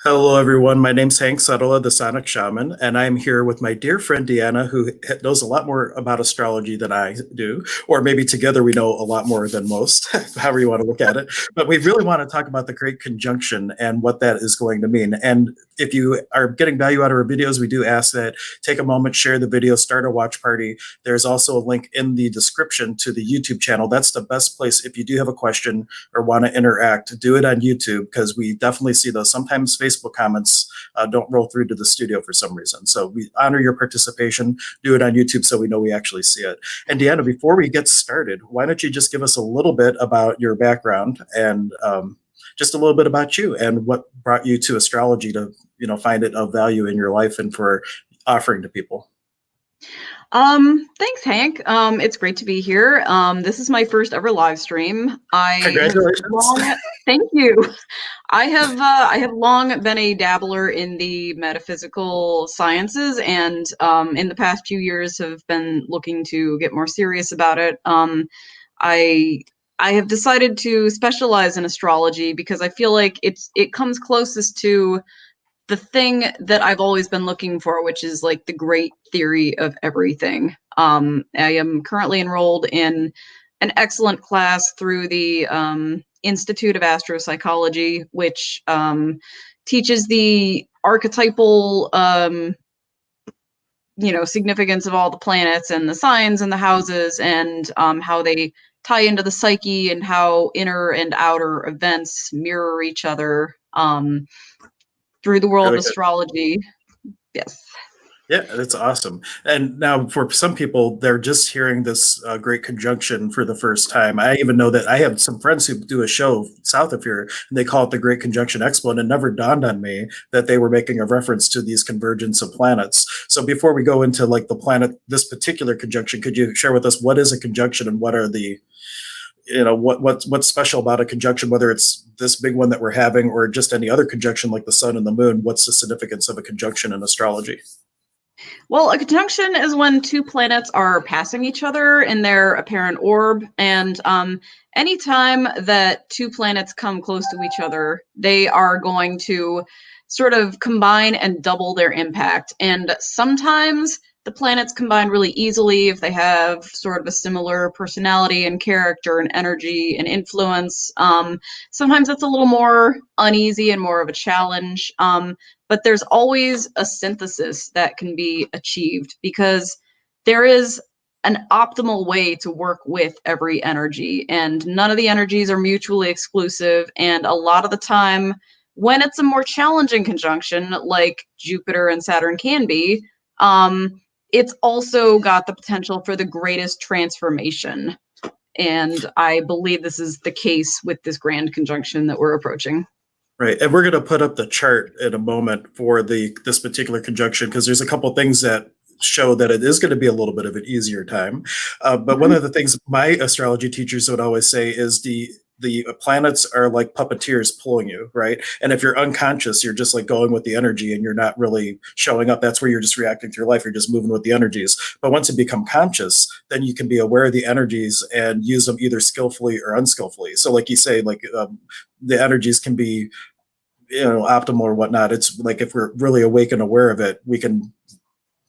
Hello, everyone. My name's Hank Setala, the Sonic Shaman, and I'm here with my dear friend Deanna, who knows a lot more about astrology than I do, or maybe together we know a lot more than most, however you want to look at it. But we really want to talk about the Great Conjunction and what that is going to mean. And if you are getting value out of our videos, we do ask that take a moment, share the video, start a watch party. There's also a link in the description to the YouTube channel. That's the best place if you do have a question or want to interact. Do it on YouTube because we definitely see those. Sometimes Facebook comments don't roll through to the studio for some reason. So we honor your participation. Do it on YouTube so we know we actually see it. And Deanna, before we get started, why don't you just give us a little bit about your background and just a little bit about you and what brought you to astrology to find it of value in your life and for offering to people. Thanks, Hank. It's great to be here. This is my first ever live stream. Congratulations. Thank you. I have long been a dabbler in the metaphysical sciences, and in the past few years have been looking to get more serious about it. I have decided to specialize in astrology because I feel like it comes closest to the thing that I've always been looking for, which is like the great theory of everything. I am currently enrolled in an excellent class through the Institute of Astropsychology, which teaches the archetypal, significance of all the planets and the signs and the houses and how they tie into the psyche and how inner and outer events mirror each other. Through the world Really of good. astrology. Yes. Yeah, that's awesome. And now, for some people, they're just hearing this great conjunction for the first time. I even know that I have some friends who do a show south of here, and they call it the Great Conjunction Expo, and it never dawned on me that they were making a reference to these convergence of planets. So before we go into like the planet, this particular conjunction, could you share with us what is a conjunction and what are the what's special about a conjunction, whether it's this big one that we're having or just any other conjunction like the sun and the moon? What's the significance of a conjunction in astrology? Well, a conjunction is when two planets are passing each other in their apparent orb, and anytime that two planets come close to each other, they are going to sort of combine and double their impact. And sometimes the planets combine really easily if they have sort of a similar personality and character and energy and influence. Sometimes it's a little more uneasy and more of a challenge. But there's always a synthesis that can be achieved because there is an optimal way to work with every energy, and none of the energies are mutually exclusive. And a lot of the time, when it's a more challenging conjunction, like Jupiter and Saturn can be, it's also got the potential for the greatest transformation. And I believe this is the case with this grand conjunction that we're approaching. Right, and we're going to put up the chart in a moment for this particular conjunction because there's a couple things that show that it is going to be a little bit of an easier time. But one of the things my astrology teachers would always say is the planets are like puppeteers pulling you, right? And if you're unconscious, you're just like going with the energy and you're not really showing up. That's where you're just reacting to your life. You're just moving with the energies. But once you become conscious, then you can be aware of the energies and use them either skillfully or unskillfully. So like you say, like the energies can be, optimal or whatnot. It's like if we're really awake and aware of it, we can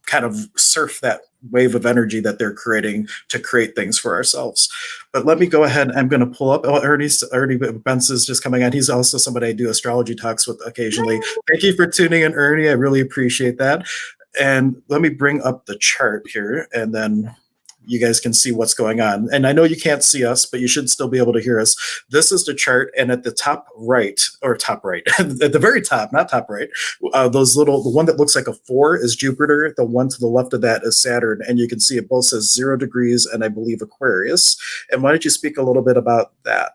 kind of surf that wave of energy that they're creating to create things for ourselves. But let me go ahead. I'm going to pull up Ernie Benz is just coming on. He's also somebody I do astrology talks with occasionally. Thank you for tuning in, Ernie. I really appreciate that. And let me bring up the chart here and then you guys can see what's going on. And I know you can't see us, but you should still be able to hear us. This is the chart, and at the top right, or top right, at the very top, not top right, the one that looks like a 4 is Jupiter, the one to the left of that is Saturn, and you can see it both says 0 degrees and I believe Aquarius. And why don't you speak a little bit about that?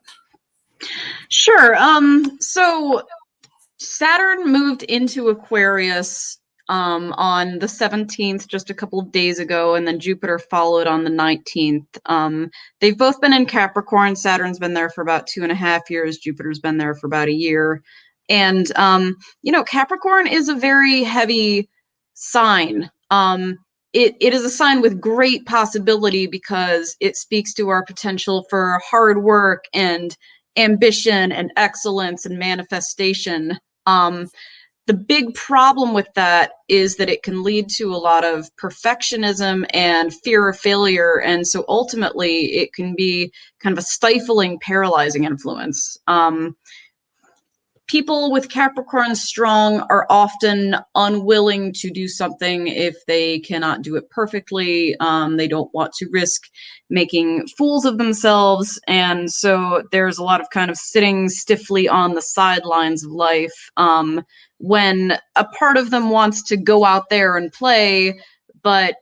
Sure. So Saturn moved into Aquarius on the 17th, just a couple of days ago, and then Jupiter followed on the 19th. They've both been in Capricorn. Saturn's been there for about 2.5 years. Jupiter's been there for about a year. And, Capricorn is a very heavy sign. It is a sign with great possibility because it speaks to our potential for hard work and ambition and excellence and manifestation. The big problem with that is that it can lead to a lot of perfectionism and fear of failure. And so ultimately, it can be kind of a stifling, paralyzing influence. People with Capricorn strong are often unwilling to do something if they cannot do it perfectly. They don't want to risk making fools of themselves. And so there's a lot of kind of sitting stiffly on the sidelines of life when a part of them wants to go out there and play, but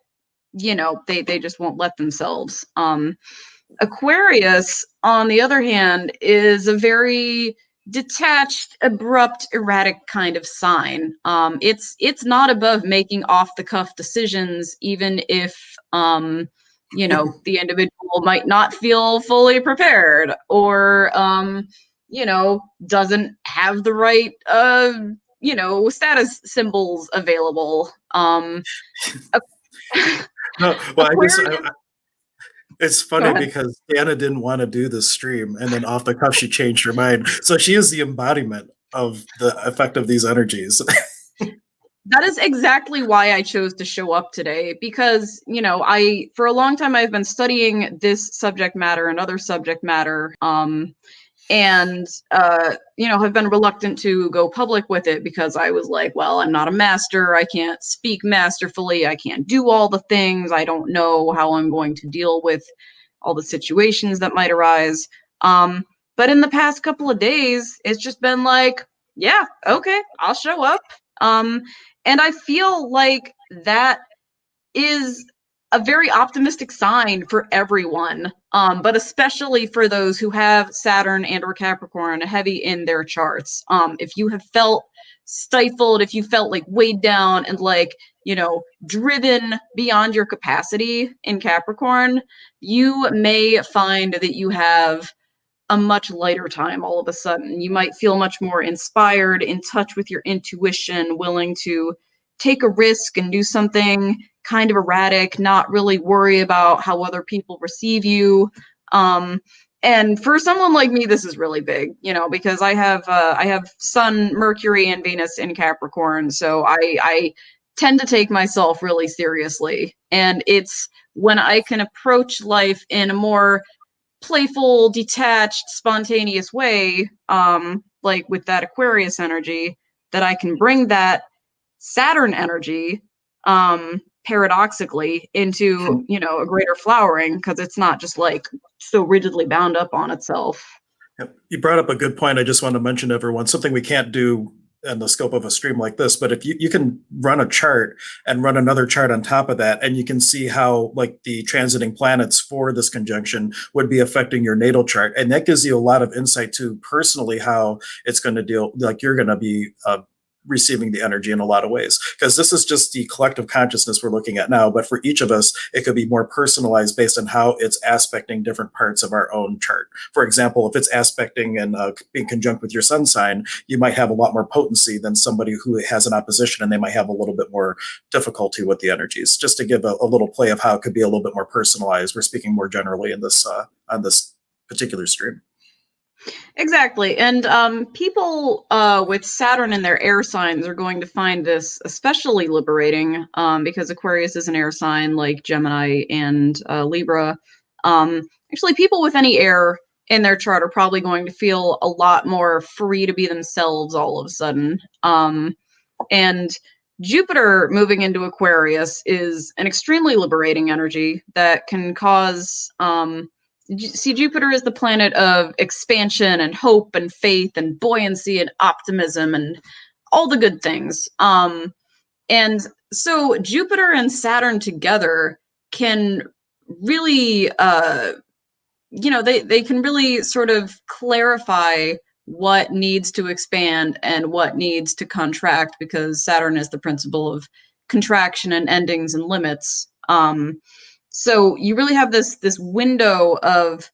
they just won't let themselves. Aquarius, on the other hand, is a very detached, abrupt, erratic kind of sign. It's not above making off the cuff decisions, even if the individual might not feel fully prepared or doesn't have the right status symbols available. No, well, Aquarius. it's Go funny ahead. because Deanna didn't want to do the stream, and then off the cuff she changed her mind. So she is the embodiment of the effect of these energies. That is exactly why I chose to show up today, because, for a long time I've been studying this subject matter and other subject matter, and have been reluctant to go public with it because I was like, well, I'm not a master. I can't speak masterfully. I can't do all the things. I don't know how I'm going to deal with all the situations that might arise. But in the past couple of days, it's just been like, yeah, okay, I'll show up. And I feel like that is a very optimistic sign for everyone, but especially for those who have Saturn and or Capricorn heavy in their charts. If you have felt stifled, if you felt like weighed down and like, driven beyond your capacity in Capricorn, you may find that you have a much lighter time all of a sudden. You might feel much more inspired, in touch with your intuition, willing to take a risk and do something kind of erratic, not really worry about how other people receive you. And for someone like me, this is really big, because I have Sun, Mercury, and Venus in Capricorn, so I tend to take myself really seriously. And it's when I can approach life in a more playful, detached, spontaneous way, like with that Aquarius energy, that I can bring that Saturn energy, paradoxically, into a greater flowering, because it's not just like so rigidly bound up on itself. Yep. You brought up a good point. I just want to mention to everyone something we can't do in the scope of a stream like this, but if you can run a chart and run another chart on top of that, and you can see how like the transiting planets for this conjunction would be affecting your natal chart, and that gives you a lot of insight to personally how it's going to deal, like you're going to be receiving the energy in a lot of ways, because this is just the collective consciousness we're looking at now, but for each of us it could be more personalized based on how it's aspecting different parts of our own chart. For example, if it's aspecting and being conjunct with your sun sign, you might have a lot more potency than somebody who has an opposition, and they might have a little bit more difficulty with the energies. Just to give a little play of how it could be a little bit more personalized. We're speaking more generally in this on this particular stream. Exactly. And people with Saturn in their air signs are going to find this especially liberating, because Aquarius is an air sign like Gemini and Libra. Actually, people with any air in their chart are probably going to feel a lot more free to be themselves all of a sudden. And Jupiter moving into Aquarius is an extremely liberating energy that can cause see, Jupiter is the planet of expansion and hope and faith and buoyancy and optimism and all the good things. And so Jupiter and Saturn together can really, they can really sort of clarify what needs to expand and what needs to contract, because Saturn is the principle of contraction and endings and limits. So you really have this window of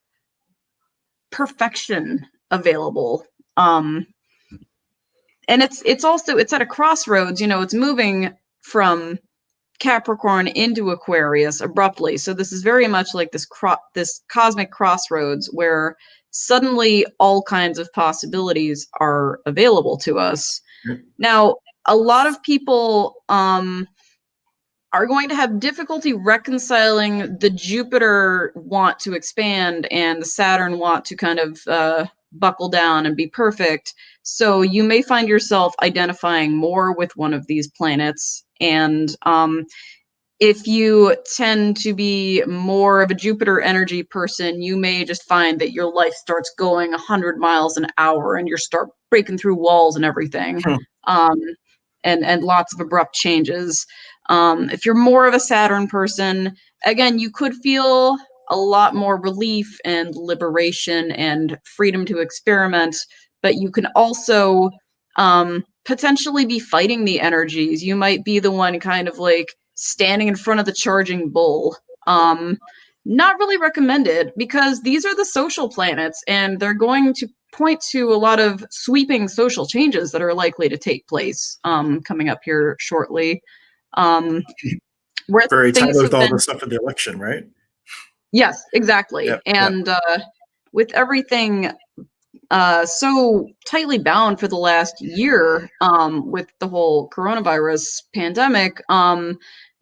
perfection available, and it's at a crossroads. It's moving from Capricorn into Aquarius abruptly. So this is very much like this cosmic crossroads where suddenly all kinds of possibilities are available to us. Now, a lot of people are going to have difficulty reconciling the Jupiter want to expand and the Saturn want to kind of buckle down and be perfect. So you may find yourself identifying more with one of these planets. And if you tend to be more of a Jupiter energy person, you may just find that your life starts going 100 miles an hour and you start breaking through walls and everything. Hmm. And lots of abrupt changes. If you're more of a Saturn person, again, you could feel a lot more relief and liberation and freedom to experiment, but you can also potentially be fighting the energies. You might be the one kind of like standing in front of the charging bull. Not really recommended because these are the social planets and they're going to point to a lot of sweeping social changes that are likely to take place coming up here shortly. Where Very things timely with have all been, the stuff in the election, right? yes, exactly. Yep, yep. And with everything so tightly bound for the last year with the whole coronavirus pandemic,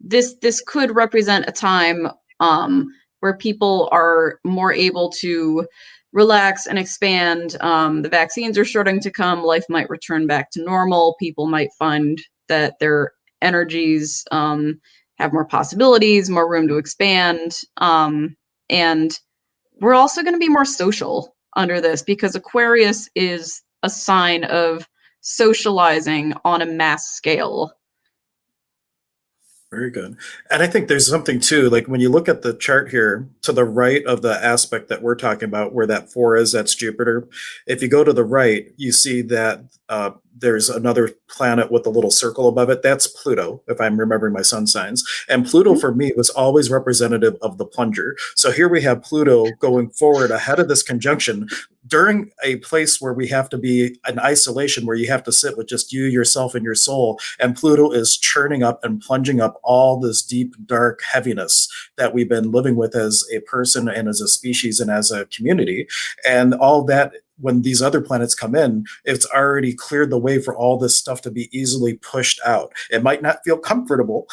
this could represent a time where people are more able to relax and expand. The vaccines are starting to come. Life might return back to normal. People might find that their energies have more possibilities, more room to expand, and we're also going to be more social under this because Aquarius is a sign of socializing on a mass scale. Very good. And I think there's something too, like when you look at the chart here to the right of the aspect that we're talking about, where that four is, that's Jupiter. If you go to the right, you see that there's another planet with a little circle above it. That's Pluto, if I'm remembering my sun signs. And Pluto for me was always representative of the plunger. So here we have Pluto going forward ahead of this conjunction during a place where we have to be in isolation, where you have to sit with just you, yourself, and your soul. And Pluto is churning up and plunging up all this deep, dark heaviness that we've been living with as a person and as a species and as a community. And all that, when these other planets come in, it's already cleared the way for all this stuff to be easily pushed out. It might not feel comfortable,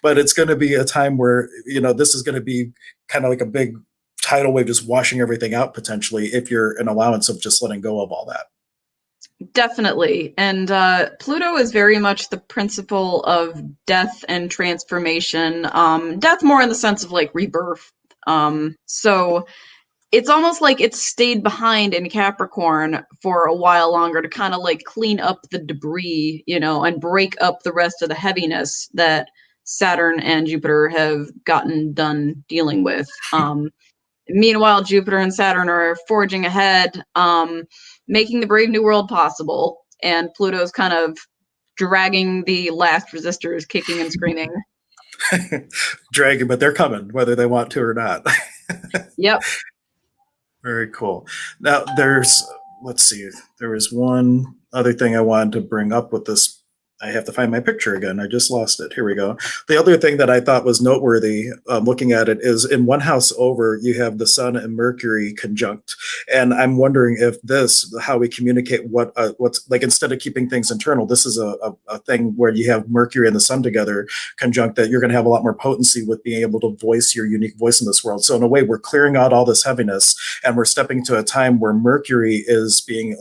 but it's going to be a time where, this is going to be kind of like a big tidal wave just washing everything out potentially if you're an allowance of just letting go of all that. Definitely. And Pluto is very much the principle of death and transformation. Death more in the sense of like rebirth. So it's almost like it's stayed behind in Capricorn for a while longer to kind of like clean up the debris, and break up the rest of the heaviness that Saturn and Jupiter have gotten done dealing with. Meanwhile, Jupiter and Saturn are forging ahead, making the Brave New World possible, and Pluto's kind of dragging the last resistors, kicking and screaming. Dragging, but they're coming, whether they want to or not. Yep. Very cool. Now, let's see, there was one other thing I wanted to bring up with this. I have to find my picture again. I just lost it. Here we go. The other thing that I thought was noteworthy looking at it is in one house over, you have the Sun and Mercury conjunct. And I'm wondering if how we communicate what's like, instead of keeping things internal, this is a thing where you have Mercury and the Sun together conjunct, that you're going to have a lot more potency with being able to voice your unique voice in this world. So in a way, we're clearing out all this heaviness and we're stepping to a time where Mercury is being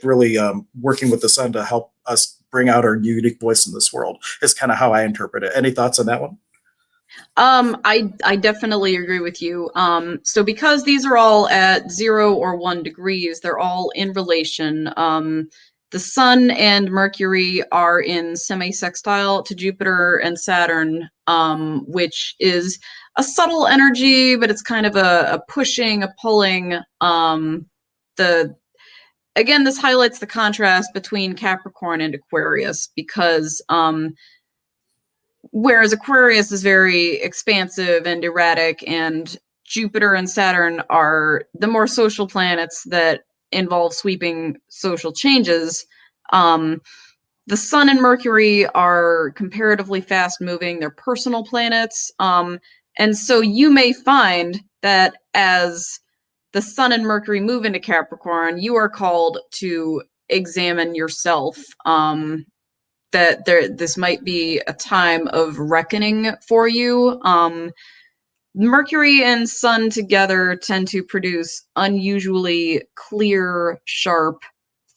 really working with the Sun to help us bring out our unique voice in this world, is kind of how I interpret it. Any thoughts on that one? I definitely agree with you. So because these are all at 0 or 1 degrees, they're all in relation. The Sun and Mercury are in semi-sextile to Jupiter and Saturn, which is a subtle energy, but it's kind of a pushing, a pulling. Again, this highlights the contrast between Capricorn and Aquarius because whereas Aquarius is very expansive and erratic, and Jupiter and Saturn are the more social planets that involve sweeping social changes, the Sun and Mercury are comparatively fast moving. They're personal planets. And so you may find that as the Sun and Mercury move into Capricorn, you are called to examine yourself that this might be a time of reckoning for you. Mercury and Sun together tend to produce unusually clear, sharp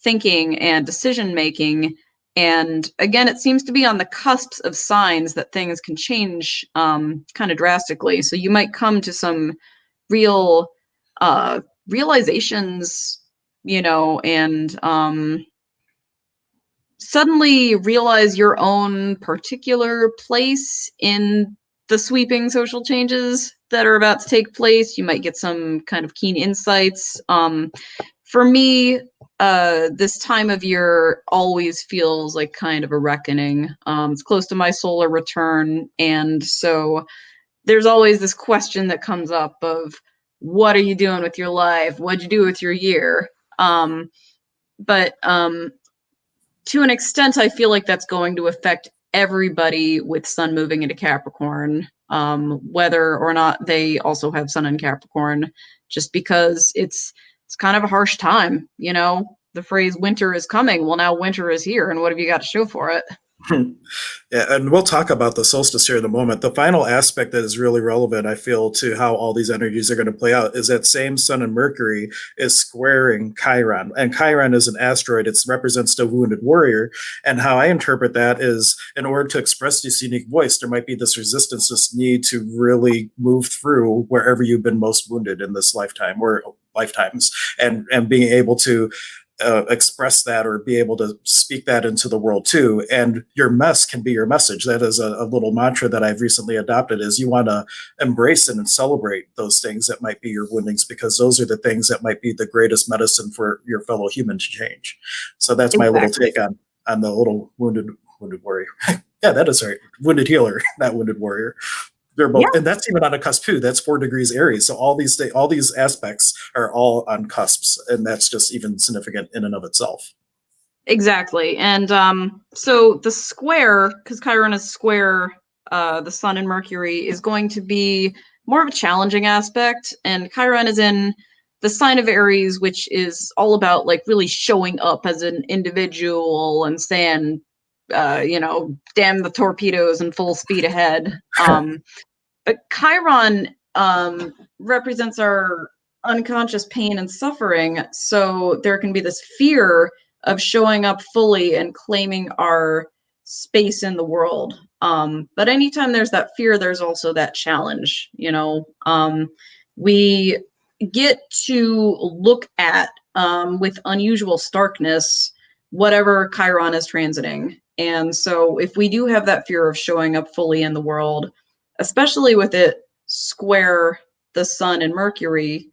thinking and decision making. And again, it seems to be on the cusps of signs that things can change kind of drastically. So you might come to some real realizations, and suddenly realize your own particular place in the sweeping social changes that are about to take place. You might get some kind of keen insights. For me, this time of year always feels like kind of a reckoning. It's close to my solar return, and so there's always this question that comes up of, what are you doing with your life? What'd you do with your year? But to an extent, I feel like that's going to affect everybody with Sun moving into Capricorn, whether or not they also have Sun in Capricorn, just because it's kind of a harsh time. The phrase winter is coming. Well, now winter is here, and what have you got to show for it? Yeah, and we'll talk about the solstice here in a moment. The final aspect that is really relevant, I feel, to how all these energies are going to play out is that same Sun and Mercury is squaring Chiron. And Chiron is an asteroid. It represents the wounded warrior. And how I interpret that is, in order to express this unique voice, there might be this resistance, this need to really move through wherever you've been most wounded in this lifetime or lifetimes, and being able to express that or be able to speak that into the world too. And your mess can be your message. That is a little mantra that I've recently adopted, is you want to embrace and celebrate those things that might be your woundings, because those are the things that might be the greatest medicine for your fellow human to change. So that's my little take on the little wounded warrior. Yeah, that is right. Wounded healer, not wounded warrior. They're both, and that's even on a cusp too. That's 4 degrees Aries. So all these aspects are all on cusps, and that's just even significant in and of itself. Exactly. And so the square, because Chiron is square, the Sun and Mercury, is going to be more of a challenging aspect. And Chiron is in the sign of Aries, which is all about like really showing up as an individual and saying, damn the torpedoes and full speed ahead. But Chiron represents our unconscious pain and suffering. So there can be this fear of showing up fully and claiming our space in the world. But anytime there's that fear, there's also that challenge. We get to look at, with unusual starkness, whatever Chiron is transiting. And so if we do have that fear of showing up fully in the world, especially with it square the Sun and Mercury,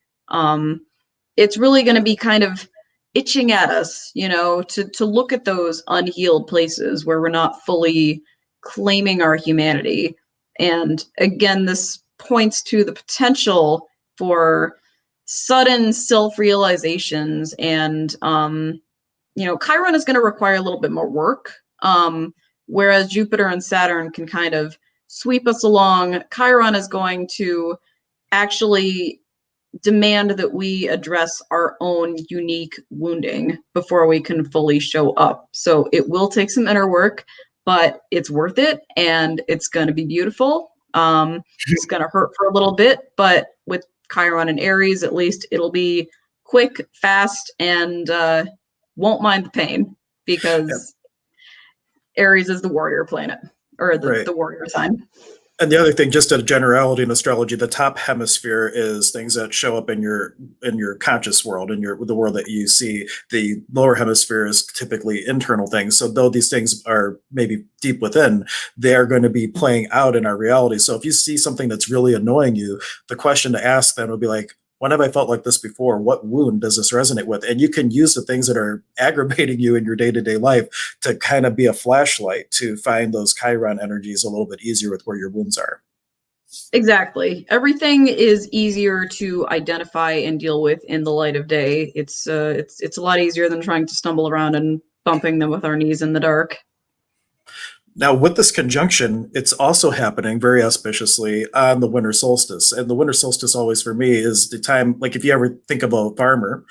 it's really going to be kind of itching at us, to look at those unhealed places where we're not fully claiming our humanity. And again, this points to the potential for sudden self-realizations. And, Chiron is going to require a little bit more work, whereas Jupiter and Saturn can kind of sweep us along. Chiron is going to actually demand that we address our own unique wounding before we can fully show up. So it will take some inner work, but it's worth it, and it's going to be beautiful. It's going to hurt for a little bit, but with Chiron and Aries, at least it'll be quick, fast, and won't mind the pain, because Aries is the warrior planet, or the warrior sign. And the other thing, just a generality in astrology, the top hemisphere is things that show up in your conscious world, in the world that you see. The lower hemisphere is typically internal things. So though these things are maybe deep within, they are going to be playing out in our reality. So if you see something that's really annoying you, the question to ask then would be like, when have I felt like this before? What wound does this resonate with? And you can use the things that are aggravating you in your day-to-day life to kind of be a flashlight to find those Chiron energies a little bit easier with where your wounds are. Exactly. Everything is easier to identify and deal with in the light of day. It's a lot easier than trying to stumble around and bumping them with our knees in the dark. Now, with this conjunction, it's also happening very auspiciously on the winter solstice. And the winter solstice always for me is the time, like if you ever think of a farmer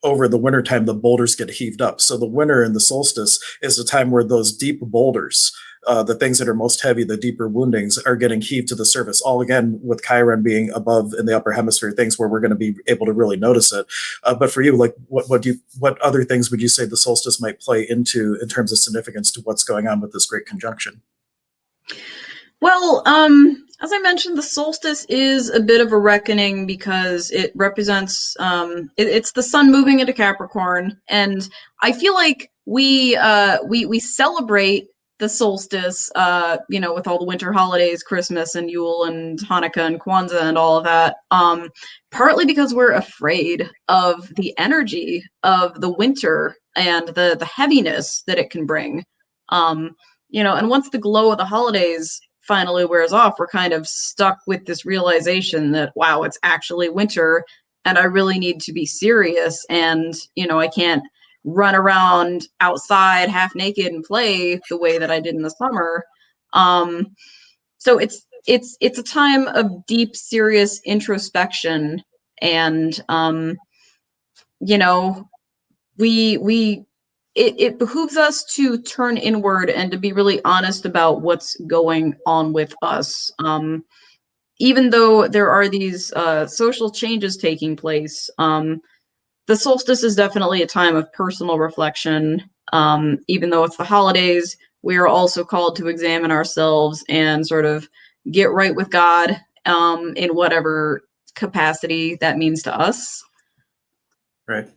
over the wintertime, the boulders get heaved up. So the winter and the solstice is the time where those deep boulders, the things that are most heavy, the deeper woundings, are getting heaved to the surface. All again with Chiron being above in the upper hemisphere, things where we're going to be able to really notice it. But for you, like what other things would you say the solstice might play into in terms of significance to what's going on with this great conjunction? Well, as I mentioned, the solstice is a bit of a reckoning because it represents it's the sun moving into Capricorn, and I feel like we celebrate the solstice, with all the winter holidays, Christmas and Yule and Hanukkah and Kwanzaa and all of that. Partly because we're afraid of the energy of the winter and the heaviness that it can bring. And once the glow of the holidays finally wears off, we're kind of stuck with this realization that, wow, it's actually winter and I really need to be serious. And, I can't run around outside half naked and play the way that I did in the summer. So it's a time of deep, serious introspection. And, we it behooves us to turn inward and to be really honest about what's going on with us. Even though there are these social changes taking place, the solstice is definitely a time of personal reflection. Even though it's the holidays, we are also called to examine ourselves and sort of get right with God in whatever capacity that means to us. Right.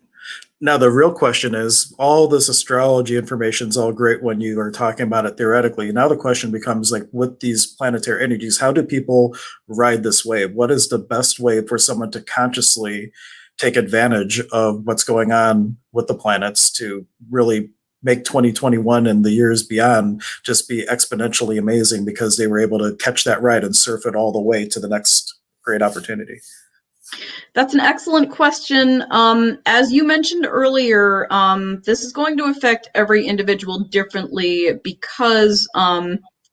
Now, the real question is all this astrology information is all great when you are talking about it theoretically. Now, the question becomes like with these planetary energies, how do people ride this wave? What is the best way for someone to consciously take advantage of what's going on with the planets to really make 2021 and the years beyond just be exponentially amazing because they were able to catch that ride and surf it all the way to the next great opportunity? That's an excellent question. As you mentioned earlier, this is going to affect every individual differently because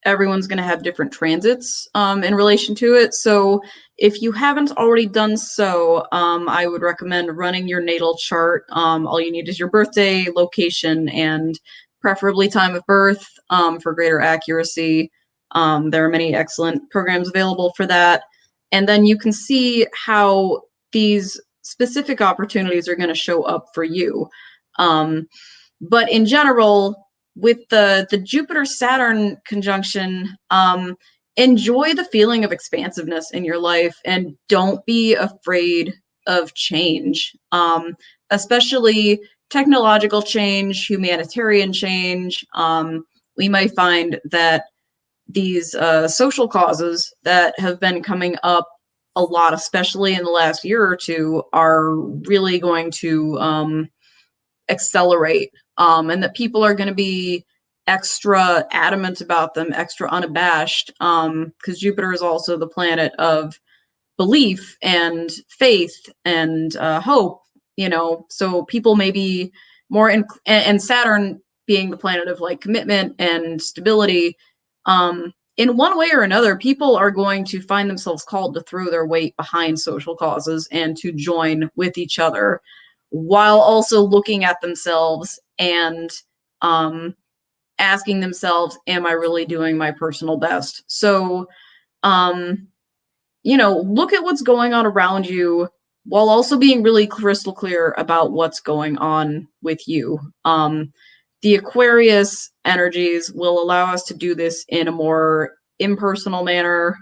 everyone's going to have different transits in relation to it. So if you haven't already done so, I would recommend running your natal chart. All you need is your birthday, location, and preferably time of birth for greater accuracy. There are many excellent programs available for that. And then you can see how these specific opportunities are going to show up for you. But in general, with the Jupiter-Saturn conjunction, enjoy the feeling of expansiveness in your life and don't be afraid of change, especially technological change, humanitarian change. We might find that these social causes that have been coming up a lot, especially in the last year or two, are really going to accelerate, and that people are going to be extra adamant about them, extra unabashed, because Jupiter is also the planet of belief and faith and hope, so people may be more and Saturn being the planet of like commitment and stability, in one way or another, people are going to find themselves called to throw their weight behind social causes and to join with each other while also looking at themselves and asking themselves, am I really doing my personal best? So, look at what's going on around you while also being really crystal clear about what's going on with you. The Aquarius energies will allow us to do this in a more impersonal manner.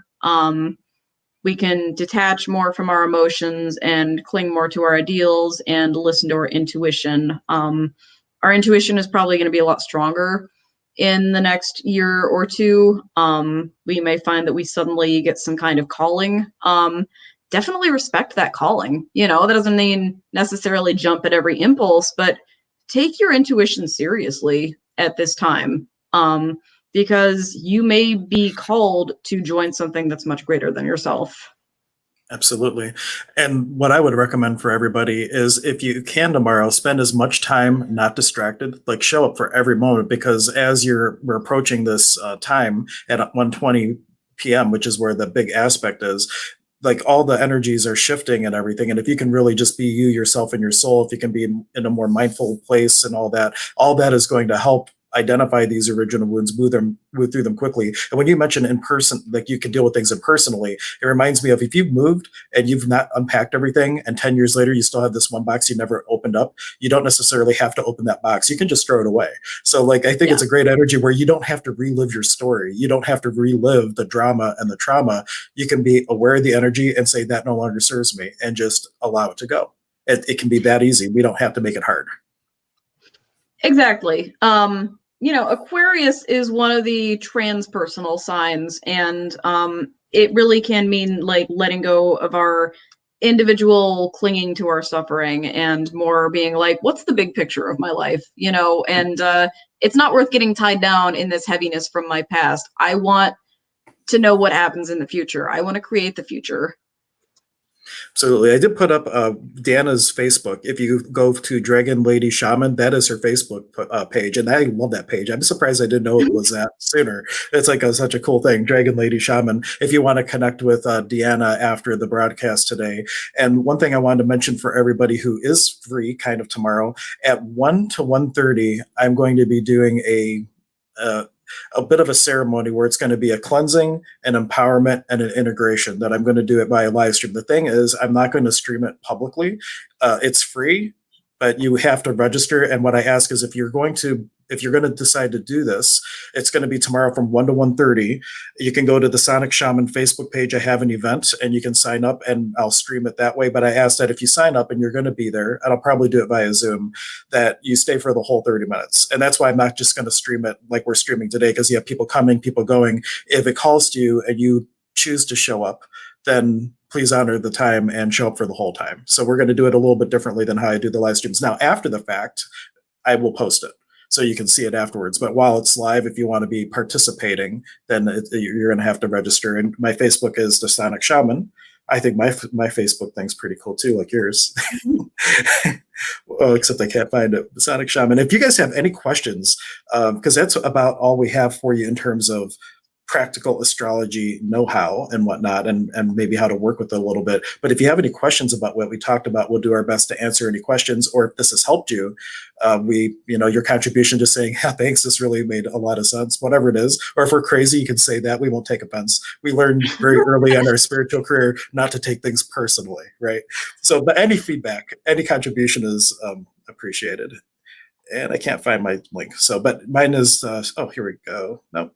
We can detach more from our emotions and cling more to our ideals and listen to our intuition. Our intuition is probably going to be a lot stronger in the next year or two. We may find that we suddenly get some kind of calling. Definitely respect that calling. That doesn't mean necessarily jump at every impulse, but take your intuition seriously at this time, because you may be called to join something that's much greater than yourself. Absolutely. And what I would recommend for everybody is if you can tomorrow, spend as much time not distracted, like show up for every moment, because as we're approaching this time at 1:20 p.m., which is where the big aspect is, like all the energies are shifting and everything. And if you can really just be you, yourself, and your soul, if you can be in a more mindful place and all that is going to help identify these original wounds, move through them quickly. And when you mention in person, like you can deal with things impersonally, it reminds me of if you've moved and you've not unpacked everything, and 10 years later you still have this one box you never opened up, you don't necessarily have to open that box. You can just throw it away. So like I think Yeah. it's a great energy where you don't have to relive your story. You don't have to relive the drama and the trauma. You can be aware of the energy and say that no longer serves me, and just allow it to go. It can be that easy. We don't have to make it hard. Exactly. Aquarius is one of the transpersonal signs, and it really can mean like letting go of our individual clinging to our suffering and more being like, what's the big picture of my life? And it's not worth getting tied down in this heaviness from my past. I want to know what happens in the future. I want to create the future. Absolutely. I did put up Deanna's Facebook. If you go to Dragon Lady Shaman, that is her Facebook page. And I love that page. I'm surprised I didn't know it was that sooner. It's like such a cool thing, Dragon Lady Shaman, if you want to connect with Deanna after the broadcast today. And one thing I wanted to mention for everybody who is free kind of tomorrow, at 1 to 1:30, I'm going to be doing a bit of a ceremony where it's going to be a cleansing, an empowerment, and an integration that I'm going to do it by a live stream. The thing is, I'm not going to stream it publicly. It's free, but you have to register. And what I ask is if you're going to decide to do this, it's going to be tomorrow from 1 to 1:30. You can go to the Sonic Shaman Facebook page. I have an event and you can sign up and I'll stream it that way. But I ask that if you sign up and you're going to be there, and I'll probably do it via Zoom, that you stay for the whole 30 minutes. And that's why I'm not just going to stream it like we're streaming today, because you have people coming, people going. If it calls to you and you choose to show up, then please honor the time and show up for the whole time. So we're going to do it a little bit differently than how I do the live streams. Now, after the fact, I will post it so you can see it afterwards. But while it's live, if you want to be participating, then you're going to have to register. And my Facebook is the Sonic Shaman. I think my Facebook thing's pretty cool too, like yours. Well, except I can't find it. The Sonic Shaman. If you guys have any questions, because that's about all we have for you in terms of practical astrology know-how and whatnot, and maybe how to work with it a little bit. But if you have any questions about what we talked about, we'll do our best to answer any questions. Or if this has helped you, your contribution, just saying, yeah, thanks, this really made a lot of sense, whatever it is. Or if we're crazy, you can say that. We won't take offense. We learned very early in our spiritual career not to take things personally, right? So, but any feedback, any contribution is appreciated. And I can't find my link. So, but mine is, here we go. Nope.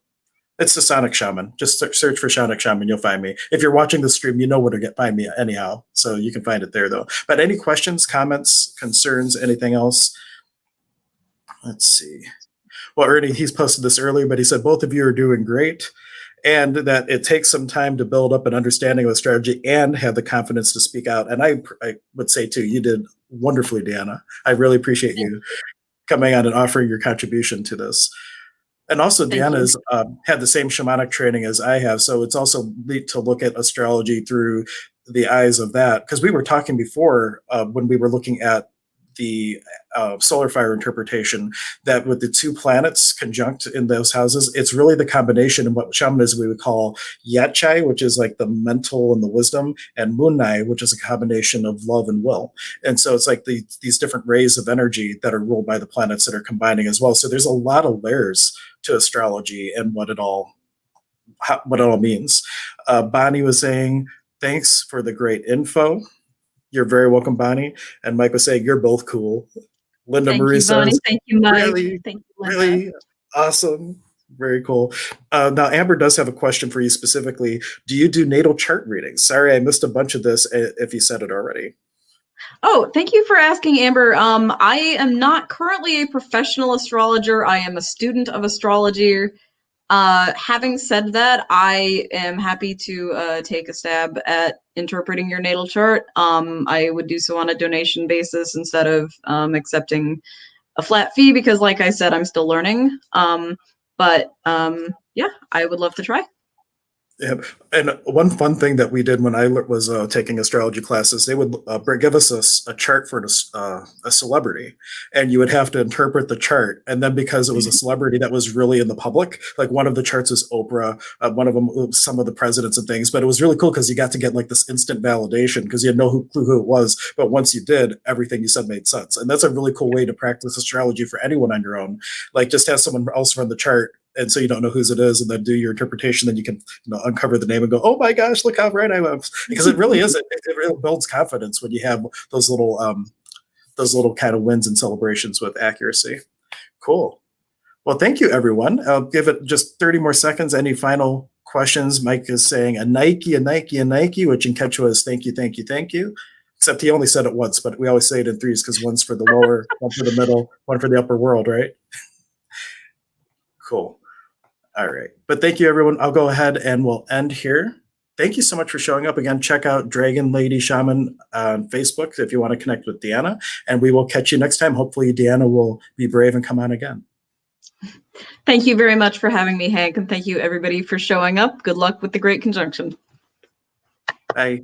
It's the Sonic Shaman. Just search for Sonic Shaman. You'll find me. If you're watching the stream, you know where to find me anyhow. So you can find it there, though. But any questions, comments, concerns, anything else? Let's see. Well, Ernie, he's posted this earlier, but he said both of you are doing great, and that it takes some time to build up an understanding of the strategy and have the confidence to speak out. And I would say, too, you did wonderfully, Deanna. I really appreciate you coming on and offering your contribution to this. And also, Deanna's had the same shamanic training as I have, so it's also neat to look at astrology through the eyes of that. Because we were talking before when we were looking at the solar fire interpretation, that with the two planets conjunct in those houses, it's really the combination of what shamanism we would call yachai, which is like the mental and the wisdom, and munai, which is a combination of love and will. And so it's like these different rays of energy that are ruled by the planets that are combining as well. So there's a lot of layers to astrology and what it all means. Bonnie was saying, thanks for the great info. You're very welcome, Bonnie. And Mike was saying, you're both cool. Linda Thank Marie you, Bonnie. says, Thank you, Mike. really, Thank you, Linda. really awesome. Very cool. Now, Amber does have a question for you specifically. Do you do natal chart readings? Sorry, I missed a bunch of this if you said it already. Oh, thank you for asking, Amber. I am not currently a professional astrologer. I am a student of astrology. Having said that, I am happy to take a stab at interpreting your natal chart. I would do so on a donation basis instead of accepting a flat fee because, like I said, I'm still learning. Yeah, I would love to try. Yeah, and one fun thing that we did when I was taking astrology classes, they would give us a chart for a celebrity, and you would have to interpret the chart. And then because it was a celebrity that was really in the public, like one of the charts was Oprah, one of them was some of the presidents and things. But it was really cool because you got to get like this instant validation because you had no clue who it was. But once you did, everything you said made sense, and that's a really cool way to practice astrology for anyone on your own. Like just have someone else run the chart, and so you don't know whose it is, and then do your interpretation. Then you can uncover the name and go, "Oh my gosh, look how right I was!" Because it really is. It really builds confidence when you have those little kind of wins and celebrations with accuracy. Cool. Well, thank you, everyone. I'll give it just 30 more seconds. Any final questions? Mike is saying a Nike, a Nike, a Nike, which in Quechua is thank you, thank you, thank you. Except he only said it once, but we always say it in threes because one's for the lower, one for the middle, one for the upper world, right? Cool. All right. But thank you, everyone. I'll go ahead and we'll end here. Thank you so much for showing up. Again, check out Dragon Lady Shaman on Facebook if you want to connect with Deana. And we will catch you next time. Hopefully, Deana will be brave and come on again. Thank you very much for having me, Hank. And thank you, everybody, for showing up. Good luck with the great conjunction. Bye.